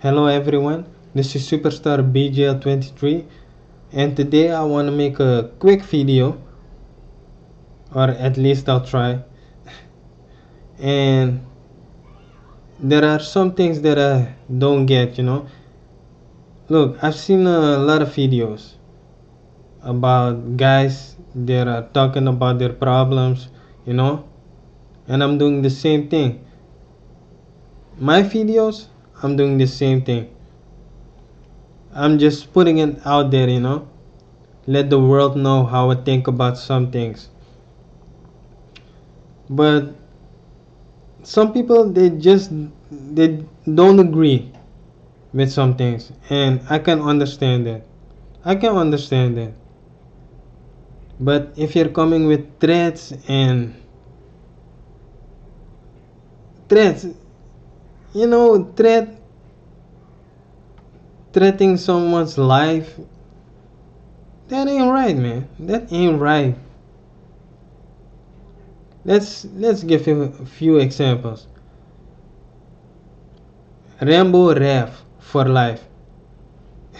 Hello everyone, this is Superstar BGL 23 and today I want to make a quick video, or at least I'll try. And there are some things that I don't get. Look, I've seen a lot of videos about guys that are talking about their problems, and I'm doing the same thing. My videos, I'm doing the same thing. I'm just putting it out there. Let the world know how I think about some things. But some people they don't agree with some things, and I can understand that. I can understand that. But if you're coming with threats, threatening someone's life, that ain't right, man. That ain't right. Let's give you a few examples. Rambo Raf for life.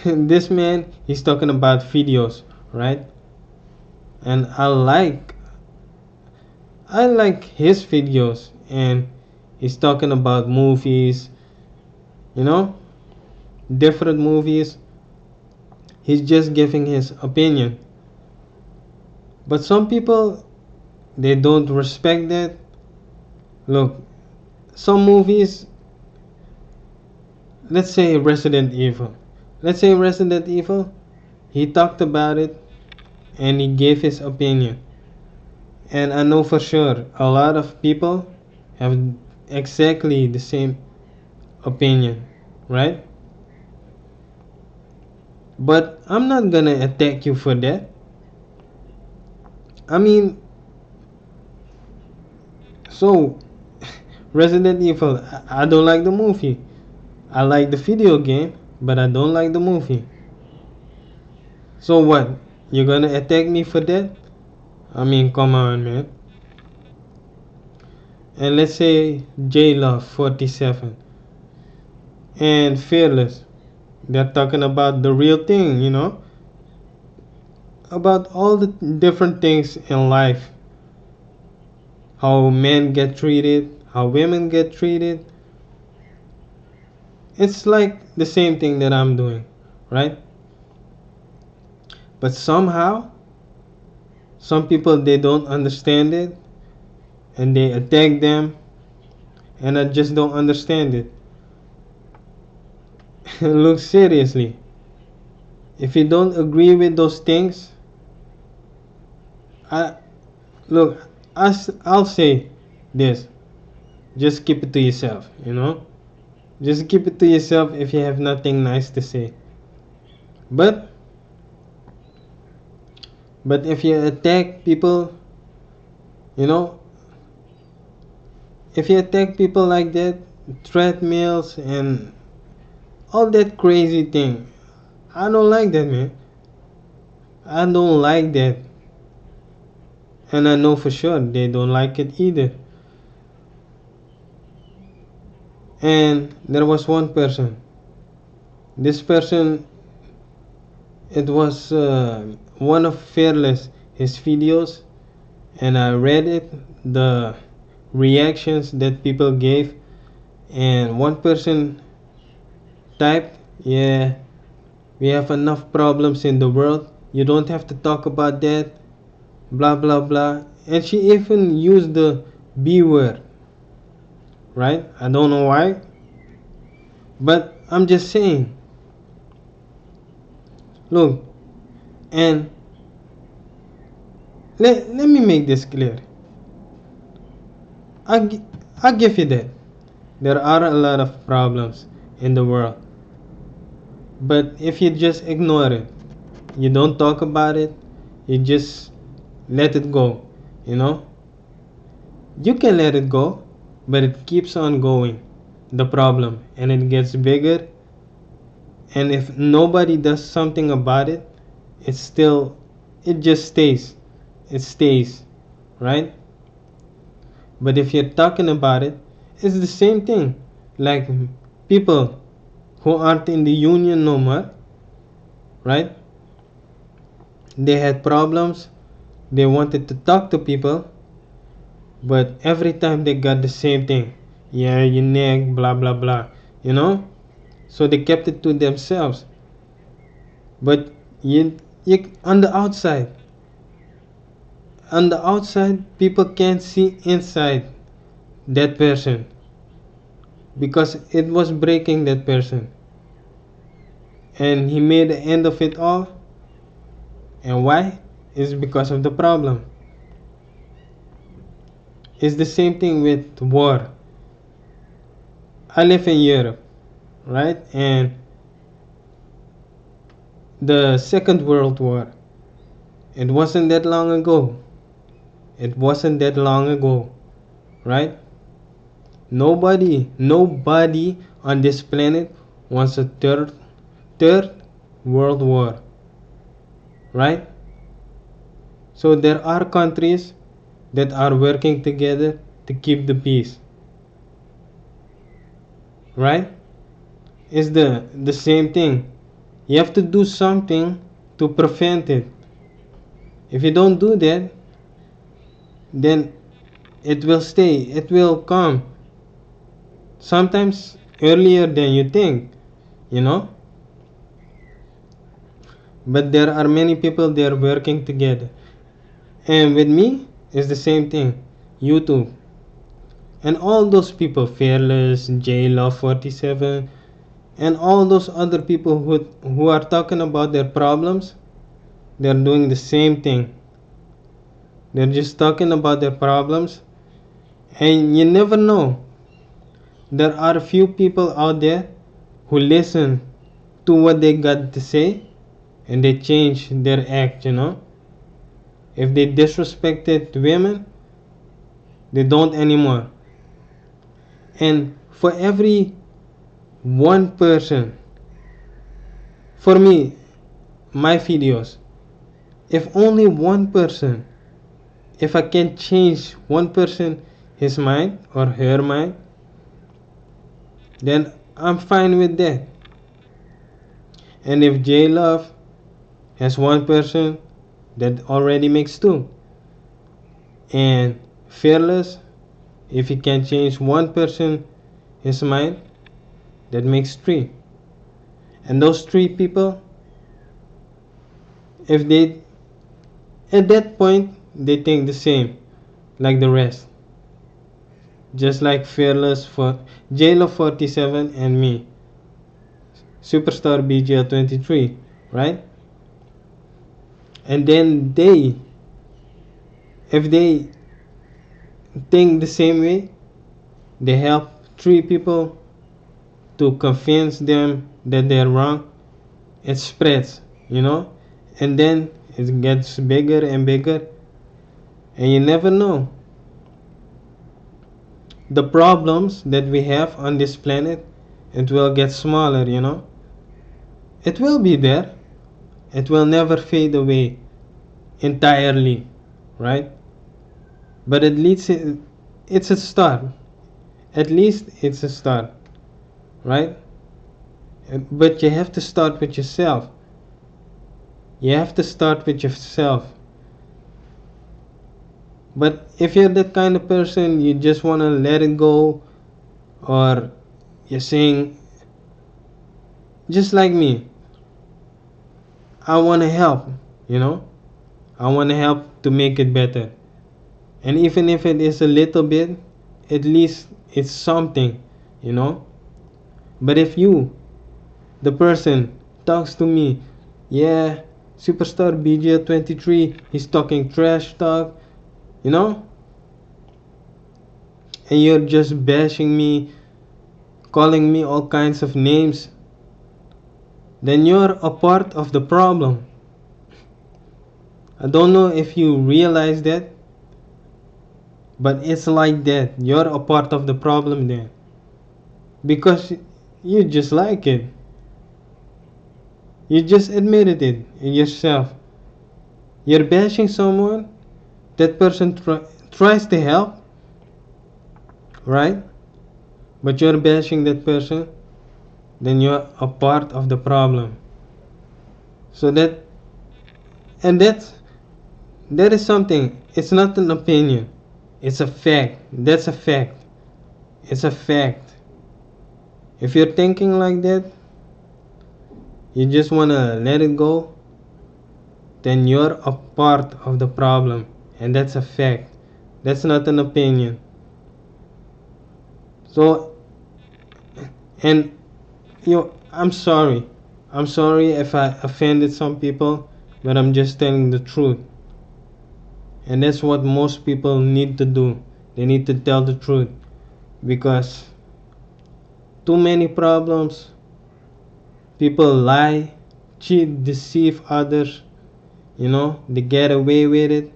This man, he's talking about videos, right? And I like his videos, and he's talking about movies, you know, different movies. He's just giving his opinion. But some people, they don't respect that. Look, some movies, let's say Resident Evil. Let's say Resident Evil, he talked about it and he gave his opinion. And I know for sure a lot of people have exactly the same opinion, right? But I'm not gonna attack you for that. I mean, so Resident Evil, I don't like the movie. I like the video game, but I don't like the movie. So what? You're gonna attack me for that? I mean, come on, man. And let's say J Love 47 and Fearless. They're talking about the real thing, about all the different things in life. How men get treated, how women get treated. It's like the same thing that I'm doing, right? But somehow, some people they don't understand it and they attack them, and I just don't understand it. Look, seriously, if you don't agree with those things, I look, I'll say this: just keep it to yourself. Just keep it to yourself if you have nothing nice to say. But if you attack people, you know, if you attack people like that, treadmills and all that crazy thing, I don't like that, man. I don't like that. And I know for sure they don't like it either. And there was one person. This person, it was one of Fearless, his videos, and I read it, the reactions that people gave, and one person typed, "Yeah, we have enough problems in the world. You don't have to talk about that, blah blah blah." And she even used the B word, right? I don't know why, but I'm just saying. Look, and let me make this clear. I, I give you that. There are a lot of problems in the world. But if you just ignore it, you don't talk about it, you just let it go, you know? You can let it go, but it keeps on going, the problem, and it gets bigger. And if nobody does something about it, it just stays. It stays, right? But if you're talking about it, it's the same thing. Like people, who aren't in the union no more, right? They had problems, they wanted to talk to people, but every time they got the same thing. Yeah, you neg, blah blah blah, you know? So they kept it to themselves. But you on the outside, people can't see inside that person because it was breaking that person. And he made the end of it all. And why? It's because of the problem. It's the same thing with war. I live in Europe, right? And the Second World War, it wasn't that long ago. It wasn't that long ago, right? Nobody on this planet wants a third world war, right? So there are countries that are working together to keep the peace, right? It's the same thing. You have to do something to prevent it. If you don't do that, then it will stay, it will come. Sometimes earlier than you think, you know? But there are many people they are working together. And with me, it's the same thing. YouTube. And all those people, Fearless, J Love 47, and all those other people who are talking about their problems, they're doing the same thing. They're just talking about their problems. And you never know. There are a few people out there who listen to what they got to say and they change their act, you know. If they disrespected women, they don't anymore. And for every one person, for me, my videos, if only one person, if I can change one person his mind or her mind, then I'm fine with that. And if J Love has one person, that already makes two. And Fearless, if he can change one person his mind, that makes three. And those three people, if they at that point they think the same like the rest, just like Fearless for JLo 47 and me, Superstar BGL 23, right? And then if they think the same way, they help three people to convince them that they're wrong. It spreads, you know, and then it gets bigger and bigger, and you never know. The problems that we have on this planet, it will get smaller, you know. It will be there. It will never fade away entirely, right? But at least it's a start. At least it's a start, right? But you have to start with yourself. You have to start with yourself. But if you're that kind of person, you just want to let it go, or you're saying, just like me, I want to help, you know, I want to help to make it better. And even if it is a little bit, at least it's something, you know. But if you, the person, talks to me, yeah, Superstar BGL 23, he's talking trash talk, you know, and you're just bashing me, calling me all kinds of names, then you're a part of the problem. I don't know if you realize that, but it's like that. You're a part of the problem then. Because you just like it. You just admitted it in yourself. You're bashing someone, that person tries to help, right? But you're bashing that person. then you're a part of the problem. So that is something. It's not an opinion. It's a fact. That's a fact. It's a fact. If you're thinking like that, you just wanna let it go, then you're a part of the problem, and that's a fact. That's not an opinion. So, and I'm sorry. I'm sorry if I offended some people, but I'm just telling the truth. And that's what most people need to do. They need to tell the truth, because too many problems, people lie, cheat, deceive others, they get away with it.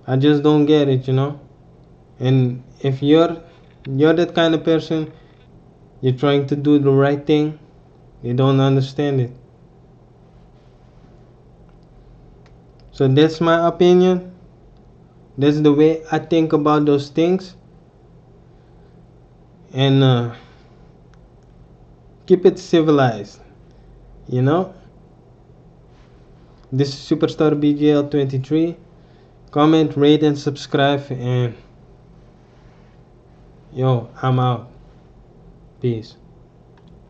I just don't get it. And if you're that kind of person, you're trying to do the right thing, you don't understand it. So that's my opinion. That's the way I think about those things. And keep it civilized. You know? This is Superstar BGL 23. Comment, rate, and subscribe. And I'm out. Peace.